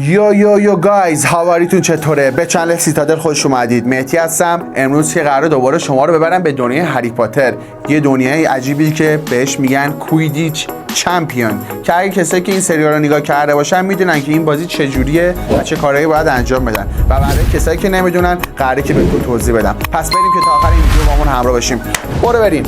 یو گایز، هاواریتون چطوره؟ به چنل سیتادل خوش اومدید. مهدی هستم. امروز که قراره دوباره شما رو ببرم به دنیای هری پاتر، یه دنیای عجیبی که بهش میگن کویدیچ چمپیون، که اگه کسایی که این سریال رو نگاه کرده باشن میدونن که این بازی چجوریه و چه کارهایی باید انجام بدن، و برای کسایی که نمیدونن قراره که بهتون توضیح بدم. پس بریم که تا آخر این ویدیو با همون همراه باشیم. برو بریم.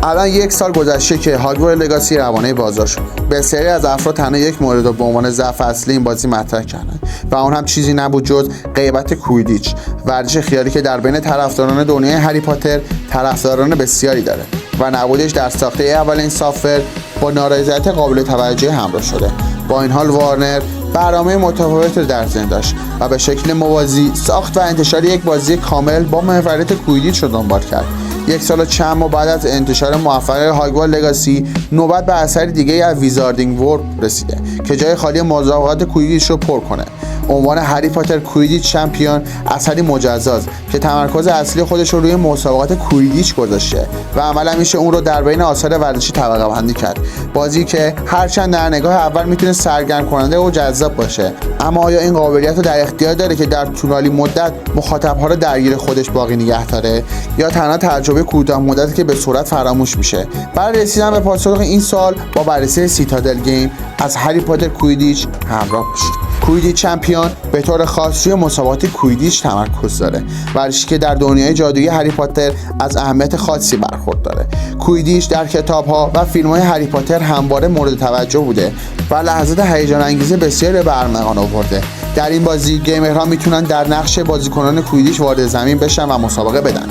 الان 1 سال گذشته که هاگوارتس لگاسی روانه بازار شد. بسیاری از افراد تنها یک مورد رو به عنوان ضعف اصلی این بازی مطرح کردند و اون هم چیزی نبود جز غیبت کویدیچ، ورزش خیالی که در بین طرفداران دنیای هری پاتر طرفداران بسیاری داره و نبودش در ساخته اولین سافت‌ور با نارضایتی قابل توجهی همراه شده. با این حال وارنر برنامه متفاوتی در ذهن داشت و به شکل موازی ساخت و انتشار یک بازی کامل با محوریت کویدیچ رو دنبال کرد. 1 سال و چند ماه بعد از انتشار موفق هاگوارتس لگاسی، نوبت به اثر دیگه از ویزاردینگ ورلد رسیده که جای خالی مسابقات کویدیچ رو پر کنه. عنوان هری پاتر کویدیچ چمپیون اثری مجزاست که تمرکز اصلی خودش رو روی مسابقات کویدیچ گذاشته و عملا میشه اون رو در بین آثار ورزشی طبقه بندی کرد. بازی که هرچند در نگاه اول میتونه سرگرم کننده و جذاب باشه، اما آیا این قابلیت رو در اختیار داره که در طولانی مدت مخاطب‌ها رو درگیر خودش باقی نگه داره، یا تنها تجربه کوتاه مدتی که به سرعت فراموش میشه؟ برای رسیدن به پاسخ این سوال با بررسی سیتادل گیم از هری پاتر کویدیچ همراه باشید. کویدیچ چمپیون به طور خاص روی مسابقات کویدیچ تمرکز داره، ورزشی که در دنیای جادویی هری پاتر از اهمیت خاصی برخورداره. کویدیچ در کتاب‌ها و فیلم‌های هری پاتر همواره مورد توجه بوده و لحظات هیجان انگیز بسیاری به ارمغان آورده. در این بازی گیمرها میتونن در نقش بازیکنان کویدیچ وارد زمین بشن و مسابقه بدن.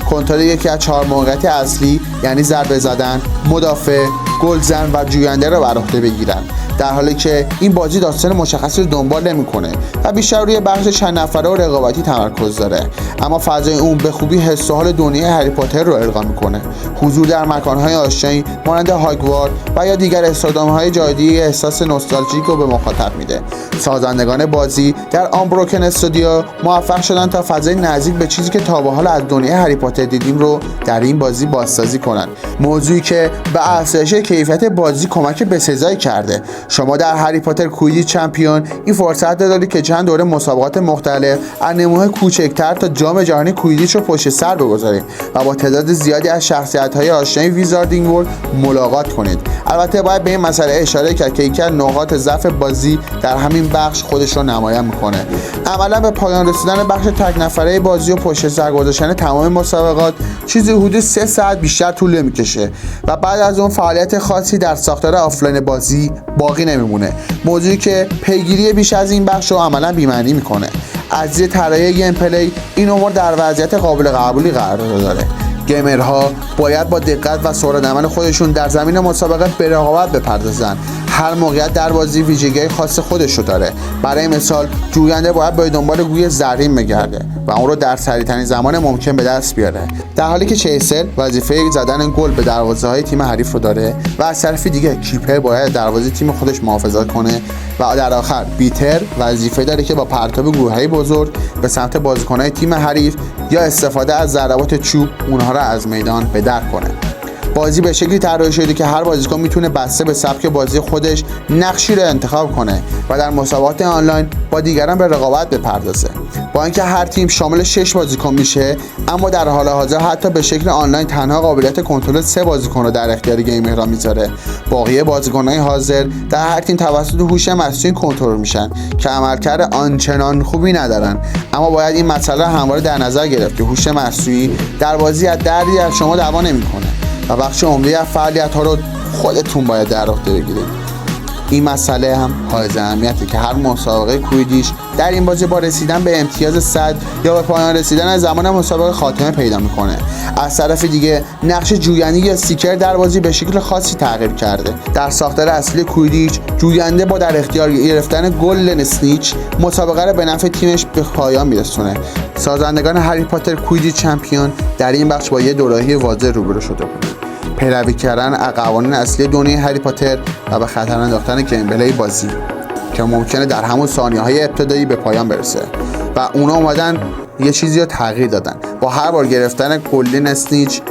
کنترل یکی از 4 موقعیت اصلی یعنی ضربه زدن، مدافع، گلزن و جوینده رو بر عهده بگیرن، در حالی که این بازی داستان مشخصی رو دنبال نمی‌کنه و بیشتر روی بخش چند نفره و رقابتی تمرکز داره، اما فضای اون به خوبی حس و حال دنیای هری پاتر رو القا می‌کنه. حضور در مکان‌های آشنایی مانند هاگوارتس و یا دیگر استادیوم‌های جادویی احساس نوستالژیک رو به مخاطب میده. سازندگان بازی در آنبروکن استودیو موفق شدن تا فضای نزدیک به چیزی که تا به حال از دنیای هری پاتر دیدیم رو در این بازی بازسازی کنن، موضوعی که به افزایش کیفیت بازی کمک بسزایی کرده. شما در هری پاتر کویدیچ چمپیون این فرصت دارید که چند دوره مسابقات مختلف از نمونه کوچکتر تا جام جهانی کویدیچ رو پشت سر بگذارید و با تعداد زیادی از شخصیت‌های آشنای ویزاردینگ ورلد ملاقات کنید. البته باید به این مسئله اشاره کرد که یکی از نقاط ضعف بازی در همین بخش خودش رو نمایان میکنه. عملا به پایان رسیدن بخش تک نفره بازی و پشت سر گذاشتن تمام مسابقات چیزی حدود 3 ساعت بیشتر طول نمیکشه و بعد از اون فعالیت خاصی در ساختار آفلاین بازی باقی نمیمونه، موضوعی که پیگیری بیش از این بخش رو عملا بی‌معنی میکنه. از دید طراحی گیم پلی این امور در وضعیت قابل قبولی قرار داره. گیمرها باید با دقت و سرعت عمل خودشون در زمین مسابقه به رقابت بپردازن. هر موقعیت در بازی ویژگی خاص خودش رو داره. برای مثال جوینده باید به دنبال گوی زرین بگرده و اون رو در سریع‌ترین زمان ممکن به دست بیاره، در حالی که چیسر وظیفه زدن گل به دروازه‌های تیم حریف رو داره و از طرف دیگه کیپر باید دروازه تیم خودش محافظت کنه و در آخر بیتر وظیفه داره که با پرتاب گروه‌های بزرگ به سمت بازیکن‌های تیم حریف یا استفاده از ضربات چوب اونها را از میدان به در کنه. بازی به شکلی طراحی شده که هر بازیکن میتونه بسته به سبک بازی خودش نقشی رو انتخاب کنه و در مسابقات آنلاین با دیگران به رقابت بپردازه. با اینکه هر تیم شامل 6 بازیکن میشه، اما در حال حاضر حتی به شکل آنلاین تنها قابلیت کنترل 3 بازیکن رو در اختیار گیمرها میذاره. باقی بازیکن‌های حاضر در هر تیم توسط هوش مصنوعی کنترل میشن که عملکرد آنچنان خوبی ندارن، اما باید این مسئله همواره در نظر گرفت که هوش مصنوعی در بازی از دردی از شما دعوا نمیکنه و بخش عمده از فعالیت‌ها رو خودتون باید در عهده بگیرید. این مسئله هم حائز اهمیته که هر مسابقه کویدیچ در این بازی با رسیدن به امتیاز 100 یا به پایان رسیدن از زمان مسابقه خاتمه پیدا میکنه. از طرف دیگه نقش جوینده یا سیکر در بازی به شکل خاصی تغییر کرده. در ساختار اصلی کویدیچ جوینده با در اختیار گرفتن گلدن اسنیچ مسابقه رو به نفع تیمش به پایان میرسونه. سازندگان هری پاتر کویدیچ چمپیون در این بخش با یه دوراهی واضح روبرو شده بود: پیروی کردن از قوانین اصلی دنیای هری پاتر و به خطر انداختن گیم پلی بازی که ممکنه در همون ثانیه‌های ابتدایی به پایان برسه و اونا اومدن یه چیزی رو تغییر دادن. با هر بار گرفتن گلدن اسنیچ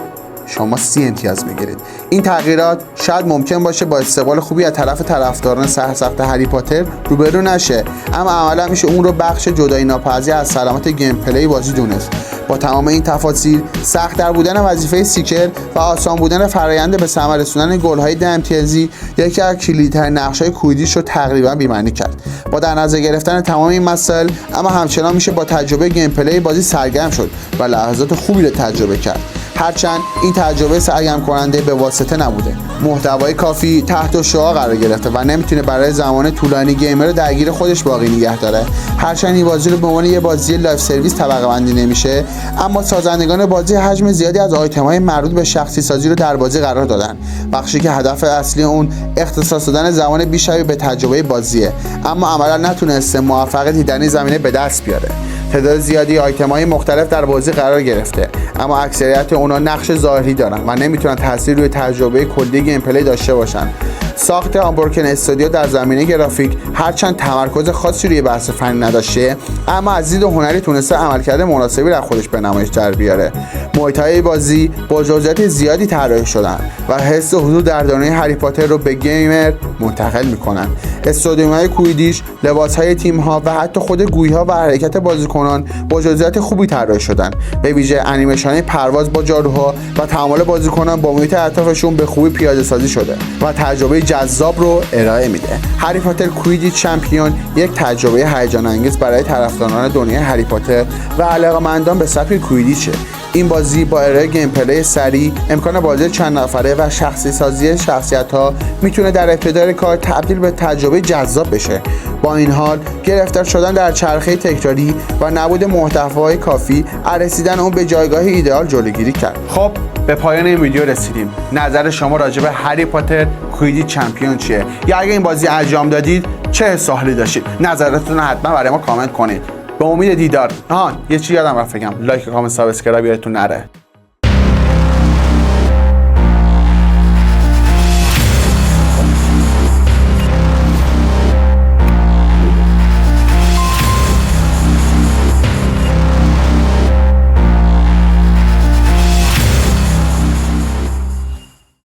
شما 30 امتیاز میگیرید. این تغییرات شاید ممکن باشه با استقبال خوبی از طرف طرفداران سرسخت هری پاتر روبرو نشه، اما عملا میشه اون رو بخش جدایی ناپذیر از سلامت گیم پلی بازی دونست. با تمام این تفاصیل، سخت‌تر بودن وظیفه سیکر و آسان بودن فرآیند به ثمر رسوندن گل‌های 10 امتیازی یکی از کلیدترین نقش‌های کویدیچ رو تقریبا بی‌معنی کرد. با در نظر گرفتن تمام این مسائل، اما همچنان میشه با تجربه گیم پلی بازی سرگرم شد و لحظات خوبی رو تجربه کرد. هرچند این تجربه سرگرم کننده به واسطه نبوده، محتوای کافی تحت شعاع قرار گرفته و نمیتونه برای زمان طولانی گیمر رو درگیر خودش باقی نگه داره. هرچند این بازی رو به عنوان یه بازی لایف سرویس طبقه بندی نمیشه، اما سازندگان بازی حجم زیادی از آیتم‌های مربوط به شخصی سازی رو در بازی قرار دادن، بخشی که هدف اصلی اون اختصاص دادن زمان بیشتری به تجربه بازیه، اما عملا نتونسته موفقیتی در این زمینه به دست بیاره. تعداد زیادی آیتم‌های مختلف در بازی قرار گرفته، اما اکثریت اونا نقش ظاهری دارن و نمیتونن تاثیر روی تجربه کلی گیم پلی داشته باشن. ساخت آمبروکن استودیو در زمینه گرافیک هرچند تمرکز خاصی روی بحث فنی نداشته، اما از دید هنری تونسته عملکرد مناسبی را خودش به نمایش در بیاره. محیط‌های بازی با جزئیات زیادی طراحی شدن و حس حضور در دنیای هری پاتر رو به گیمر منتقل میکنن. استودیوهای کویدیچ، لباس‌های تیم‌ها و حتی خود گوی‌ها و حرکت بازیکنان با جزئیات خوبی طراحی شدن. به ویژه انیمیشن پرواز با جاروها و تعامل بازیکنان با محیط اطرافشون به خوبی پیاده‌سازی شده و تجربه جذاب رو ارائه میده. هری پاتر کویدیچ چمپیون یک تجربه هیجان انگیز برای طرفداران دنیای هری پاتر و علاقه‌مندان به سبک کویدیچه. این بازی با ارائه گیم پلی سریع، امکان بازی چند نفره و شخصی سازی شخصیت‌ها میتونه در ابتدای کار تبدیل به تجربه جذاب بشه. با این حال گرفتار شدن در چرخه تکراری و نبود محتوای کافی از رسیدن اون به جایگاه ایدئال جلوگیری کرد. خب به پایان این ویدیو رسیدیم. نظر شما راجع به هری پاتر کویدیچ چمپیون چیه؟ یا اگه این بازی انجام دادید چه حس و حالی داشتید؟ نظراتتون رو حتما برای ما کامنت کنید. به امید دیدار. یه چیزی یادم رفت بگم، لایک، کامنت، سابسکرایب یادتون نره.